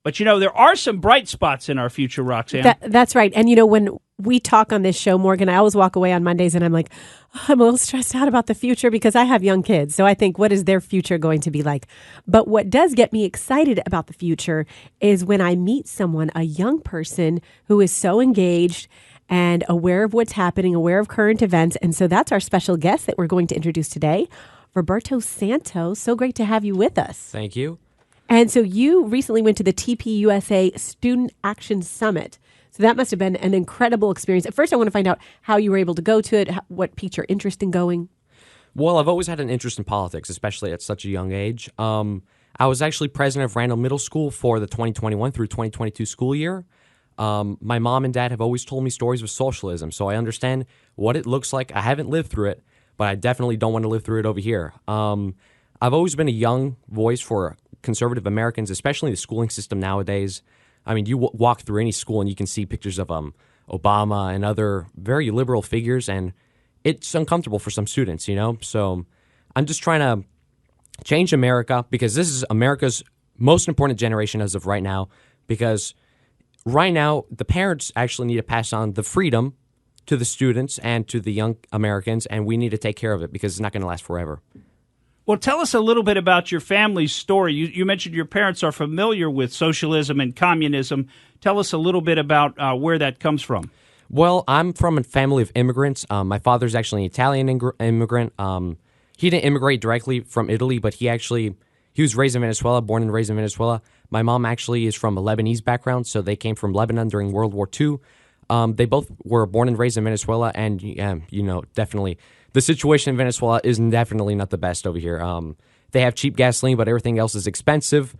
But, there are some bright spots in our future, Roxanne. That's right. And, when we talk on this show, Morgan, I always walk away on Mondays and I'm like, I'm a little stressed out about the future because I have young kids. So I think, what is their future going to be like? But what does get me excited about the future is when I meet someone, a young person who is so engaged and aware of what's happening, aware of current events. And so that's our special guest that we're going to introduce today, Roberto Santos. So great to have you with us. Thank you. And so you recently went to the TPUSA Student Action Summit. So that must have been an incredible experience. At first, I want to find out how you were able to go to it, what piqued your interest in going. Well, I've always had an interest in politics, especially at such a young age. I was actually president of Randall Middle School for the 2021 through 2022 school year. My mom and dad have always told me stories of socialism, so I understand what it looks like. I haven't lived through it, but I definitely don't want to live through it over here. I've always been a young voice for conservative Americans, especially the schooling system nowadays. I mean, you walk through any school and you can see pictures of Obama and other very liberal figures, and it's uncomfortable for some students, So I'm just trying to change America because this is America's most important generation as of right now, because right now the parents actually need to pass on the freedom to the students and to the young Americans, and we need to take care of it because it's not going to last forever. Well, tell us a little bit about your family's story. You mentioned your parents are familiar with socialism and communism. Tell us a little bit about where that comes from. Well, I'm from a family of immigrants. My father's actually an Italian immigrant. He didn't immigrate directly from Italy, but he was raised in Venezuela, born and raised in Venezuela. My mom actually is from a Lebanese background, so they came from Lebanon during World War II. They both were born and raised in Venezuela, and definitely the situation in Venezuela is definitely not the best over here. They have cheap gasoline, but everything else is expensive.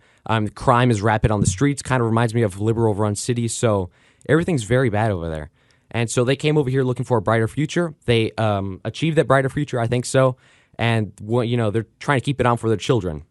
Crime is rapid on the streets. Kind of reminds me of liberal-run cities, so everything's very bad over there. And so they came over here looking for a brighter future. They achieved that brighter future, I think so. And they're trying to keep it on for their children.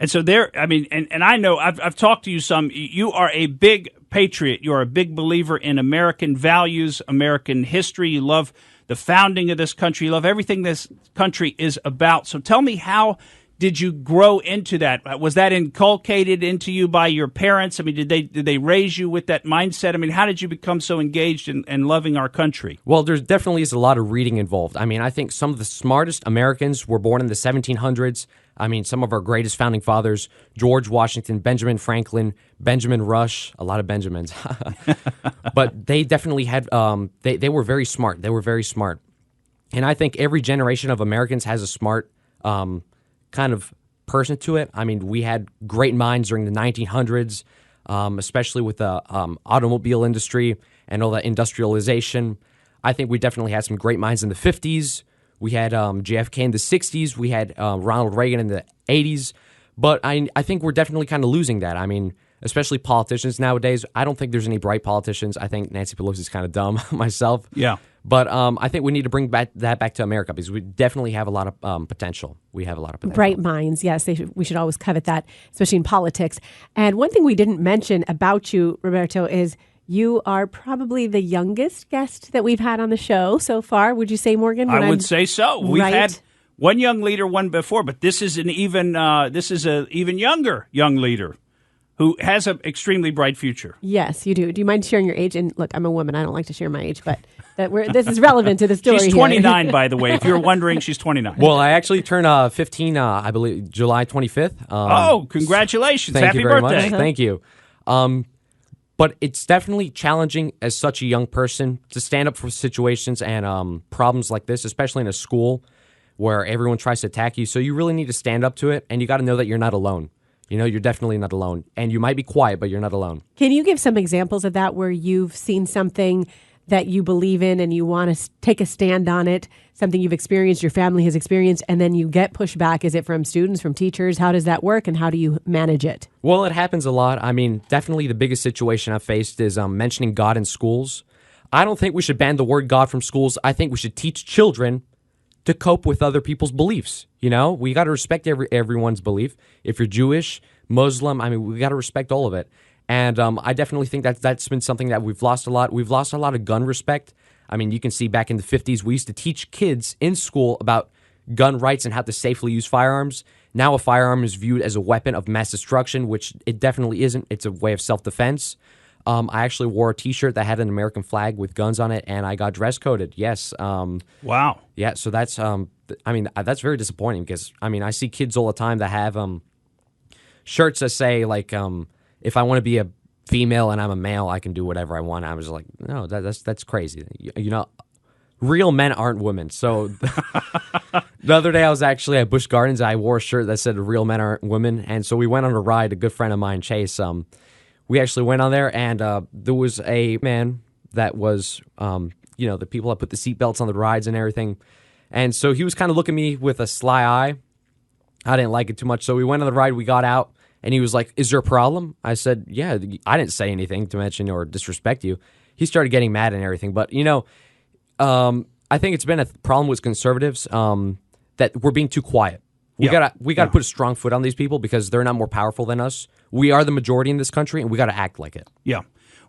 And so and I know I've talked to you some. You are a big patriot. You are a big believer in American values, American history. You love the founding of this country. You love everything this country is about. So tell me, how did you grow into that? Was that inculcated into you by your parents? I mean, did they raise you with that mindset? I mean, how did you become so engaged in loving our country? Well, there definitely is a lot of reading involved. I mean, I think some of the smartest Americans were born in the 1700s. I mean, some of our greatest founding fathers, George Washington, Benjamin Franklin, Benjamin Rush, a lot of Benjamins. But they definitely had, they were very smart. They were very smart. And I think every generation of Americans has a smart kind of person to it. I mean, we had great minds during the 1900s, especially with the automobile industry and all that industrialization. I think we definitely had some great minds in the 50s. We had JFK in the 60s. We had Ronald Reagan in the 80s. But I think we're definitely kind of losing that. I mean, especially politicians nowadays. I don't think there's any bright politicians. I think Nancy Pelosi's kind of dumb myself. Yeah. But I think we need to bring that back to America because we definitely have a lot of potential. We have a lot of potential. Bright minds, yes. We should always covet that, especially in politics. And one thing we didn't mention about you, Roberto, is you are probably the youngest guest that we've had on the show so far. Would you say, Morgan? I would say so. We've right? had one young leader, one before, but this is an even younger young leader who has an extremely bright future. Yes, you do. Do you mind sharing your age? And look, I'm a woman. I don't like to share my age, but this is relevant to the story. She's 29, by the way. If you're wondering, she's 29. Well, I actually turned 15, I believe, July 25th. Congratulations. Thank Happy you very birthday. much. Thank you. But it's definitely challenging as such a young person to stand up for situations and problems like this, especially in a school where everyone tries to attack you. So you really need to stand up to it, and you got to know that you're not alone. You're definitely not alone. And you might be quiet, but you're not alone. Can you give some examples of that where you've seen something that you believe in and you want to take a stand on it, something you've experienced, your family has experienced, and then you get pushback? Is it from students, from teachers? How does that work, and how do you manage it? Well, it happens a lot. I mean, definitely the biggest situation I've faced is mentioning God in schools. I don't think we should ban the word God from schools. I think we should teach children to cope with other people's beliefs. We got to respect everyone's belief. If you're Jewish, Muslim, I mean, we got to respect all of it. And I definitely think that's been something that we've lost a lot. We've lost a lot of gun respect. I mean, you can see back in the 50s, we used to teach kids in school about gun rights and how to safely use firearms. Now a firearm is viewed as a weapon of mass destruction, which it definitely isn't. It's a way of self-defense. I actually wore a T-shirt that had an American flag with guns on it, and I got dress coded. Yes. Wow. Yeah. So that's that's very disappointing because I see kids all the time that have shirts that say like if I want to be a female and I'm a male, I can do whatever I want. I was like, no, that's crazy. Real men aren't women. So the other day I was actually at Busch Gardens. I wore a shirt that said real men aren't women. And so we went on a ride. A good friend of mine, Chase, we actually went on there, and there was a man that was, the people that put the seatbelts on the rides and everything. And so he was kind of looking at me with a sly eye. I didn't like it too much. So we went on the ride. We got out, and he was like, "Is there a problem?" I said, "Yeah, I didn't say anything to mention or disrespect you." He started getting mad and everything. But, I think it's been a problem with conservatives that we're being too quiet. We gotta put a strong foot on these people because they're not more powerful than us. We are the majority in this country, and we got to act like it. Yeah.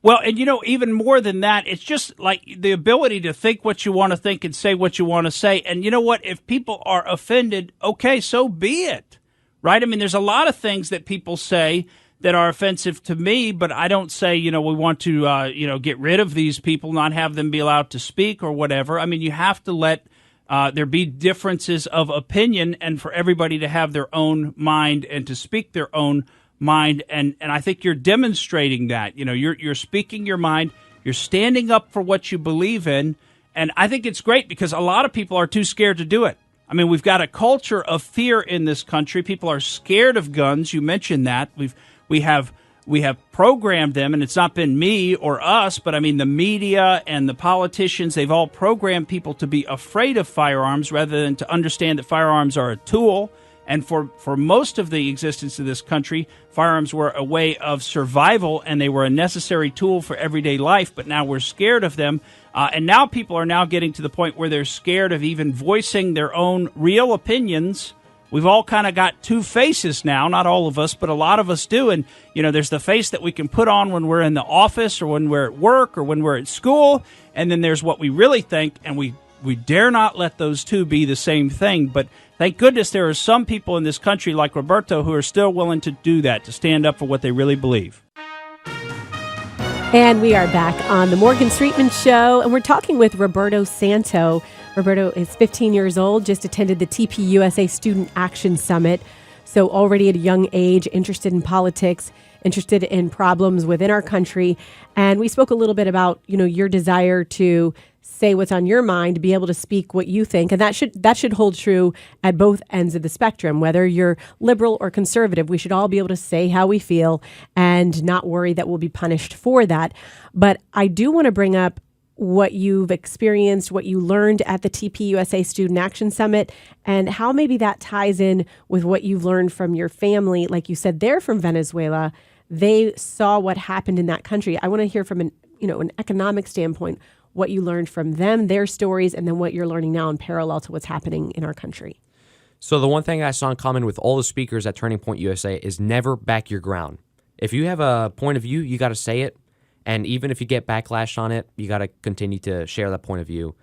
Well, and even more than that, it's just like the ability to think what you want to think and say what you want to say. And you know what? If people are offended, okay, so be it, right? I mean, there's a lot of things that people say that are offensive to me, but I don't say, we want to, get rid of these people, not have them be allowed to speak or whatever. I mean, you have to let there be differences of opinion and for everybody to have their own mind and to speak their own mind. And I think you're demonstrating that. You're speaking your mind. You're standing up for what you believe in. And I think it's great because a lot of people are too scared to do it. I mean, we've got a culture of fear in this country. People are scared of guns. You mentioned that. We have programmed them, and it's not been me or us, but I mean the media and the politicians, they've all programmed people to be afraid of firearms rather than to understand that firearms are a tool. And for most of the existence of this country, firearms were a way of survival, and they were a necessary tool for everyday life, but now we're scared of them. And now people are now getting to the point where they're scared of even voicing their own real opinions. We've all kind of got two faces now, not all of us, but a lot of us do. And, there's the face that we can put on when we're in the office or when we're at work or when we're at school. And then there's what we really think, and we dare not let those two be the same thing. But thank goodness there are some people in this country like Roberto who are still willing to do that, to stand up for what they really believe. And we are back on the Morgan Streetman Show, and we're talking with Roberto Santos. Roberto is 15 years old, just attended the TPUSA Student Action Summit. So already at a young age, interested in politics, interested in problems within our country. And we spoke a little bit about, your desire to say what's on your mind, be able to speak what you think. And that should hold true at both ends of the spectrum, whether you're liberal or conservative. We should all be able to say how we feel and not worry that we'll be punished for that. But I do want to bring up what you've experienced, what you learned at the TPUSA Student Action Summit, and how maybe that ties in with what you've learned from your family. Like you said, they're from Venezuela. They saw what happened in that country. I want to hear from an economic standpoint, what you learned from them, their stories, and then what you're learning now in parallel to what's happening in our country. So the one thing I saw in common with all the speakers at Turning Point USA is never back your ground. If you have a point of view, you got to say it. And even if you get backlash on it, you got to continue to share that point of view.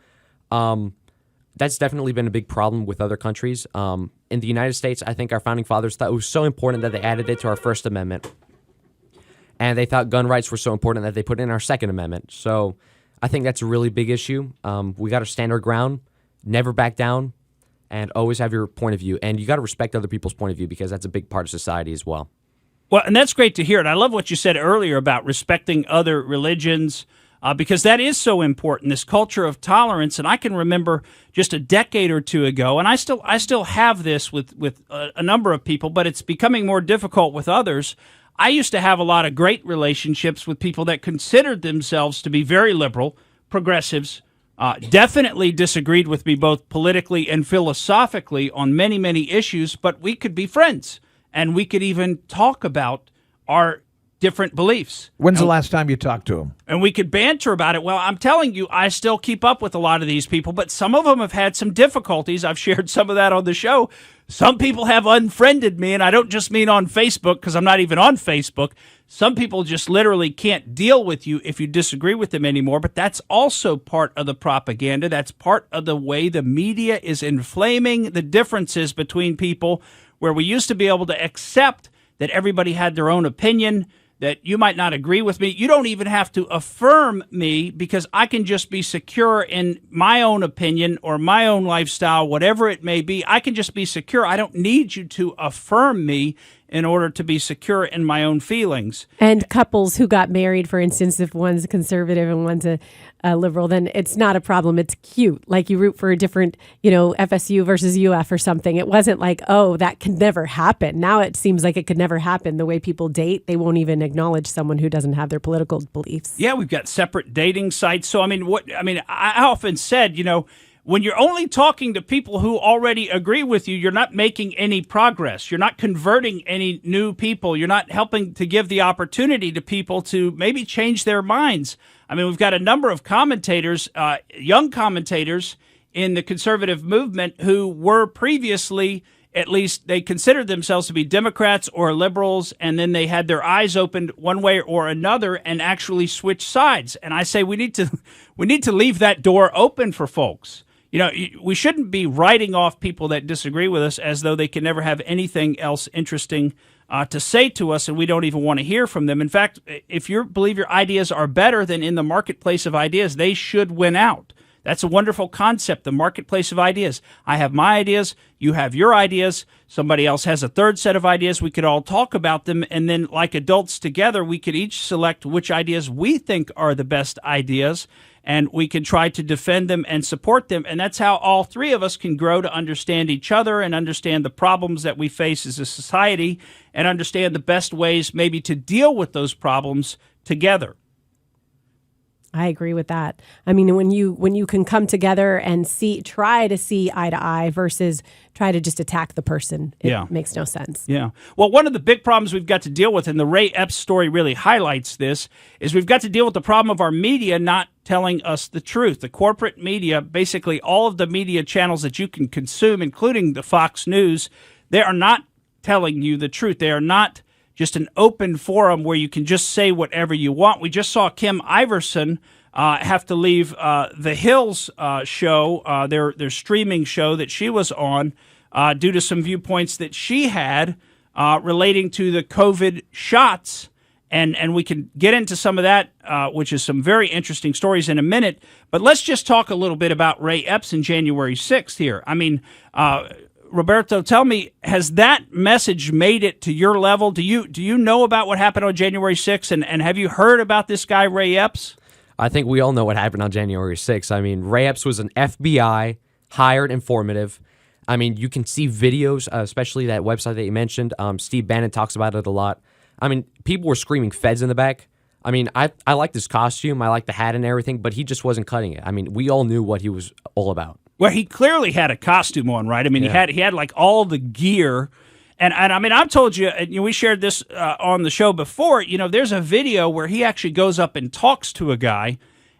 That's definitely been a big problem with other countries. In the United States, I think our founding fathers thought it was so important that they added it to our First Amendment. And they thought gun rights were so important that they put it in our Second Amendment. So I think that's a really big issue. We got to stand our ground, never back down, and always have your point of view. And you got to respect other people's point of view because that's a big part of society as well. Well, and that's great to hear. And I love what you said earlier about respecting other religions, because that is so important, this culture of tolerance. And I can remember just a decade or two ago, and I still have this with a number of people, but it's becoming more difficult with others. I used to have a lot of great relationships with people that considered themselves to be very liberal, progressives, definitely disagreed with me both politically and philosophically on many, many issues, but we could be friends. And we could even talk about our different beliefs. When's the last time you talked to them? And we could banter about it. Well, I'm telling you, I still keep up with a lot of these people, but some of them have had some difficulties. I've shared some of that on the show. Some people have unfriended me, and I don't just mean on Facebook because I'm not even on Facebook. Some people just literally can't deal with you if you disagree with them anymore, but that's also part of the propaganda. That's part of the way the media is inflaming the differences between people where we used to be able to accept that everybody had their own opinion, that you might not agree with me. You don't even have to affirm me because I can just be secure in my own opinion or my own lifestyle, whatever it may be. I can just be secure. I don't need you to affirm me in order to be secure in my own feelings. And couples who got married, for instance, if one's a conservative and one's a liberal, then it's not a problem. It's cute. Like you root for a different, FSU versus UF or something. It wasn't like, oh, that could never happen. Now it seems like it could never happen. The way people date, they won't even acknowledge someone who doesn't have their political beliefs. Yeah, we've got separate dating sites. So, I often said, when you're only talking to people who already agree with you, you're not making any progress. You're not converting any new people. You're not helping to give the opportunity to people to maybe change their minds. We've got a number of commentators, young commentators in the conservative movement who were previously, at least they considered themselves to be Democrats or liberals, and then they had their eyes opened one way or another and actually switched sides. And I say we need to leave that door open for folks. We shouldn't be writing off people that disagree with us as though they can never have anything else interesting to say to us, and we don't even want to hear from them. In fact, if you believe your ideas are better than in the marketplace of ideas, they should win out. That's a wonderful concept, the marketplace of ideas. I have my ideas, you have your ideas, somebody else has a third set of ideas. We could all talk about them, and then like adults together, we could each select which ideas we think are the best ideas, and we can try to defend them and support them. And that's how all three of us can grow to understand each other and understand the problems that we face as a society and understand the best ways maybe to deal with those problems together. I agree with that. When you can come together and try to see eye to eye versus try to just attack the person, it makes no sense. Yeah. Well, one of the big problems we've got to deal with, and the Ray Epps story really highlights this, is we've got to deal with the problem of our media not telling us the truth. The corporate media, basically all of the media channels that you can consume, including the Fox News, they are not telling you the truth. They are not just an open forum where you can just say whatever you want. We just saw Kim Iverson have to leave the Hills show, their streaming show that she was on, due to some viewpoints that she had relating to the COVID shots. And we can get into some of that, which is some very interesting stories in a minute. But let's just talk a little bit about Ray Epps and January 6th here. Roberto, tell me, has that message made it to your level? Do you know about what happened on January 6th, and have you heard about this guy, Ray Epps? I think we all know what happened on January 6th. Ray Epps was an FBI hired informative. You can see videos, especially that website that you mentioned. Steve Bannon talks about it a lot. People were screaming feds in the back. I like this costume. I like the hat and everything, but he just wasn't cutting it. We all knew what he was all about. Well, he clearly had a costume on, right? He had like all the gear. And I've told you, we shared this on the show before, there's a video where he actually goes up and talks to a guy.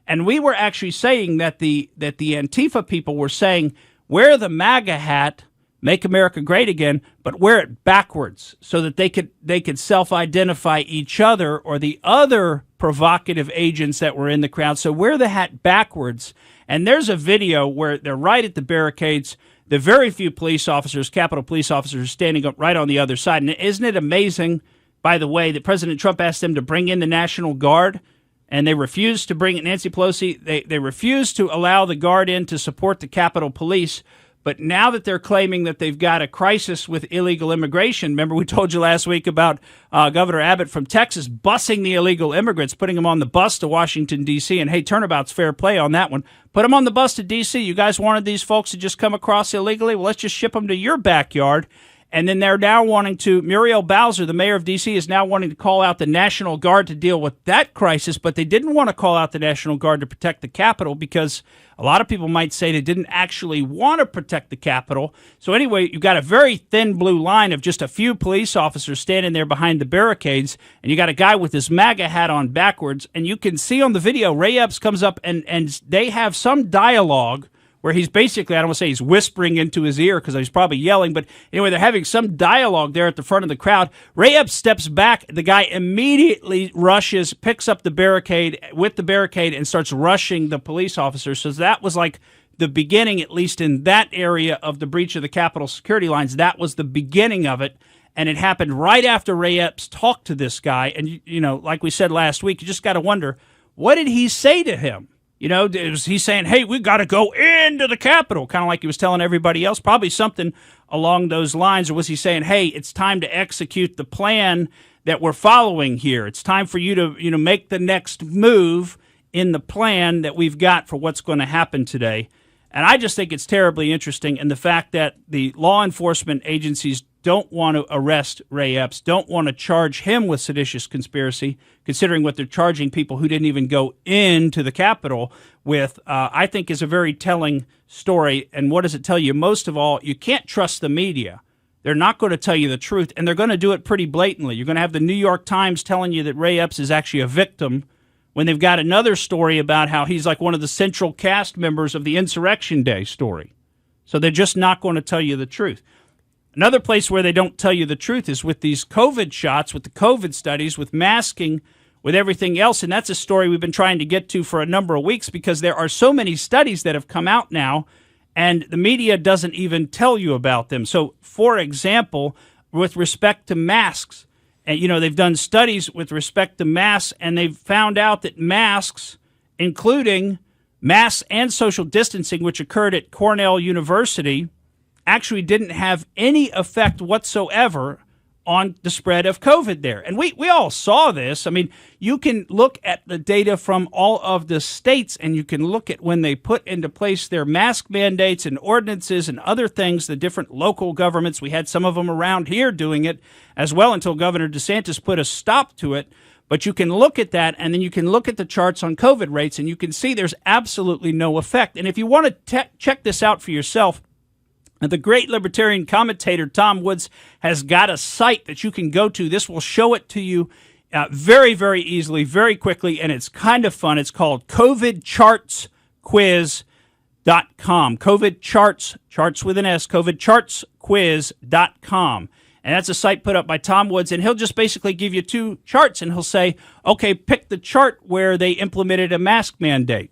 And we were actually saying that the Antifa people were saying, wear the MAGA hat, make America great again, but wear it backwards so that they could self-identify each other or the other provocative agents that were in the crowd. So wear the hat backwards. And there's a video where they're right at the barricades. The very few police officers, Capitol police officers, are standing up right on the other side. And isn't it amazing, by the way, that President Trump asked them to bring in the National Guard, and they refused to bring it. Nancy Pelosi, they refused to allow the Guard in to support the Capitol Police. But now that they're claiming that they've got a crisis with illegal immigration, remember we told you last week about Governor Abbott from Texas busing the illegal immigrants, putting them on the bus to Washington, D.C., and hey, turnabout's fair play on that one. Put them on the bus to D.C. You guys wanted these folks to just come across illegally? Well, let's just ship them to your backyard. And then they're now wanting to, Muriel Bowser, the mayor of D.C., is now wanting to call out the National Guard to deal with that crisis, but they didn't want to call out the National Guard to protect the Capitol because a lot of people might say they didn't actually want to protect the Capitol. So anyway, you've got a very thin blue line of just a few police officers standing there behind the barricades, and you got a guy with his MAGA hat on backwards, and you can see on the video, Ray Epps comes up, and they have some dialogue where he's basically, I don't want to say he's whispering into his ear because he's probably yelling, but anyway, they're having some dialogue there at the front of the crowd. Ray Epps steps back. The guy immediately rushes, picks up the barricade with the barricade, and starts rushing the police officers. So that was like the beginning, at least in that area of the breach of the Capitol security lines. That was the beginning of it. And it happened right after Ray Epps talked to this guy. And, like we said last week, you just got to wonder, what did he say to him? Was he saying, hey, we got to go into the Capitol, kind of like he was telling everybody else? Probably something along those lines. Or was he saying, hey, it's time to execute the plan that we're following here? It's time for you to, make the next move in the plan that we've got for what's going to happen today. And I just think it's terribly interesting. And the fact that the law enforcement agencies don't want to arrest Ray Epps, don't want to charge him with seditious conspiracy, considering what they're charging people who didn't even go into the Capitol with, I think is a very telling story. And what does it tell you? Most of all, you can't trust the media. They're not going to tell you the truth, and they're going to do it pretty blatantly. You're going to have the New York Times telling you that Ray Epps is actually a victim when they've got another story about how he's like one of the central cast members of the Insurrection Day story. So they're just not going to tell you the truth. Another place where they don't tell you the truth is with these COVID shots, with the COVID studies, with masking, with everything else. And that's a story we've been trying to get to for a number of weeks because there are so many studies that have come out now, and the media doesn't even tell you about them. So, for example, with respect to masks, and, they've done studies with respect to masks, and they've found out that masks, including masks and social distancing, which occurred at Cornell University, actually didn't have any effect whatsoever on the spread of COVID there. And we all saw this. I mean, you can look at the data from all of the states, and you can look at when they put into place their mask mandates and ordinances and other things, the different local governments. We had some of them around here doing it as well until Governor DeSantis put a stop to it. But you can look at that, and then you can look at the charts on COVID rates, and you can see there's absolutely no effect. And if you want to check this out for yourself, the great libertarian commentator Tom Woods has got a site that you can go to. This will show it to you very, very easily, very quickly, and it's kind of fun. It's called COVIDChartsQuiz.com. COVID Charts, charts with an S, COVIDChartsQuiz.com. And that's a site put up by Tom Woods, and he'll just basically give you two charts, and he'll say, okay, pick the chart where they implemented a mask mandate.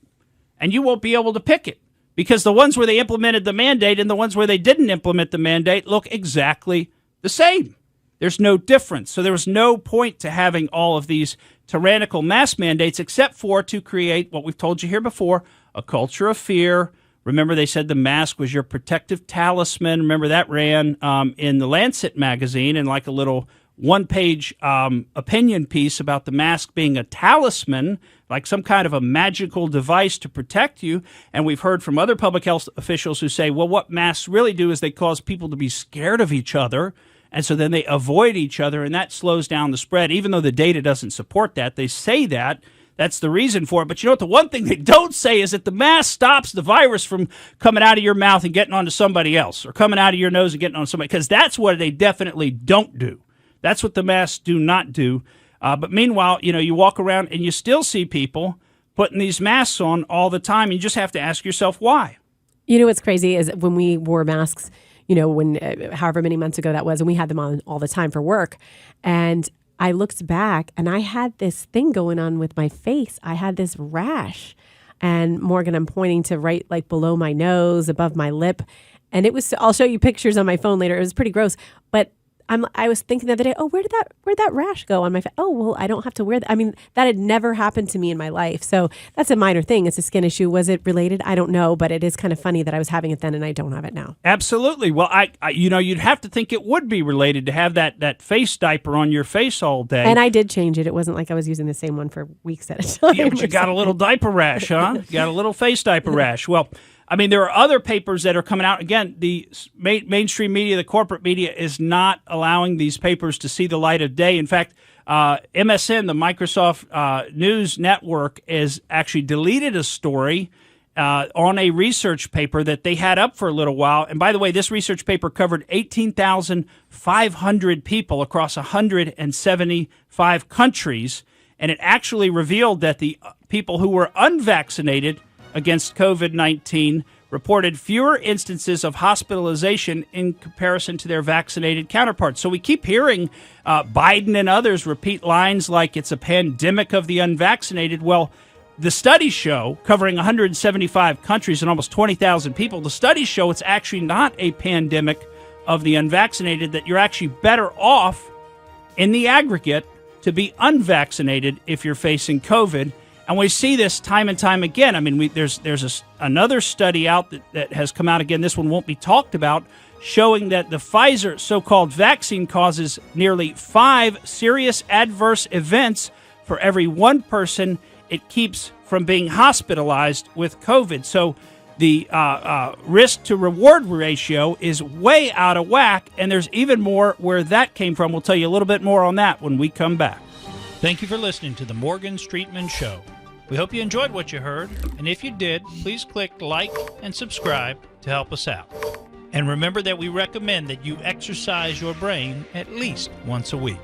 And you won't be able to pick it, because the ones where they implemented the mandate and the ones where they didn't implement the mandate look exactly the same. There's no difference. So there was no point to having all of these tyrannical mask mandates except for to create what we've told you here before, a culture of fear. Remember, they said the mask was your protective talisman. Remember, that ran in the Lancet magazine and like a little one-page opinion piece about the mask being a talisman, like some kind of a magical device to protect you. And we've heard from other public health officials who say, well, what masks really do is they cause people to be scared of each other, and so then they avoid each other, and that slows down the spread. Even though the data doesn't support that, they say that. That's the reason for it. But you know what? The one thing they don't say is that the mask stops the virus from coming out of your mouth and getting onto somebody else, or coming out of your nose and getting on somebody, because that's what they definitely don't do. That's what the masks do not do. But meanwhile, you walk around and you still see people putting these masks on all the time. And you just have to ask yourself why. What's crazy is when we wore masks, when however many months ago that was, and we had them on all the time for work. And I looked back and I had this thing going on with my face. I had this rash. And Morgan, I'm pointing to right like below my nose, above my lip. And I'll show you pictures on my phone later. It was pretty gross. But I was thinking the other day, where'd that rash go on my face? Oh, well, I don't have to wear that. I mean, that had never happened to me in my life. So that's a minor thing. It's a skin issue. Was it related? I don't know, but it is kind of funny that I was having it then and I don't have it now. Absolutely. Well, I you'd have to think it would be related to have that face diaper on your face all day. And I did change it. It wasn't like I was using the same one for weeks at a time. Yeah, but you got a little diaper rash, huh? You got a little face diaper rash. Well, I mean, there are other papers that are coming out. Again, the mainstream media, the corporate media, is not allowing these papers to see the light of day. In fact, MSN, the Microsoft News Network, has actually deleted a story on a research paper that they had up for a little while. And by the way, this research paper covered 18,500 people across 175 countries. And it actually revealed that the people who were unvaccinated against COVID-19 reported fewer instances of hospitalization in comparison to their vaccinated counterparts. So we keep hearing Biden and others repeat lines like it's a pandemic of the unvaccinated. Well, the studies show, covering 175 countries and almost 20,000 people, the studies show it's actually not a pandemic of the unvaccinated, that you're actually better off in the aggregate to be unvaccinated if you're facing COVID. And we see this time and time again. I mean, there's another study out that has come out again. This one won't be talked about, showing that the Pfizer so-called vaccine causes nearly 5 serious adverse events for every one person it keeps from being hospitalized with COVID. So the risk to reward ratio is way out of whack, and there's even more where that came from. We'll tell you a little bit more on that when we come back. Thank you for listening to the Morgan Streetman Show. We hope you enjoyed what you heard, and if you did, please click like and subscribe to help us out. And remember that we recommend that you exercise your brain at least once a week.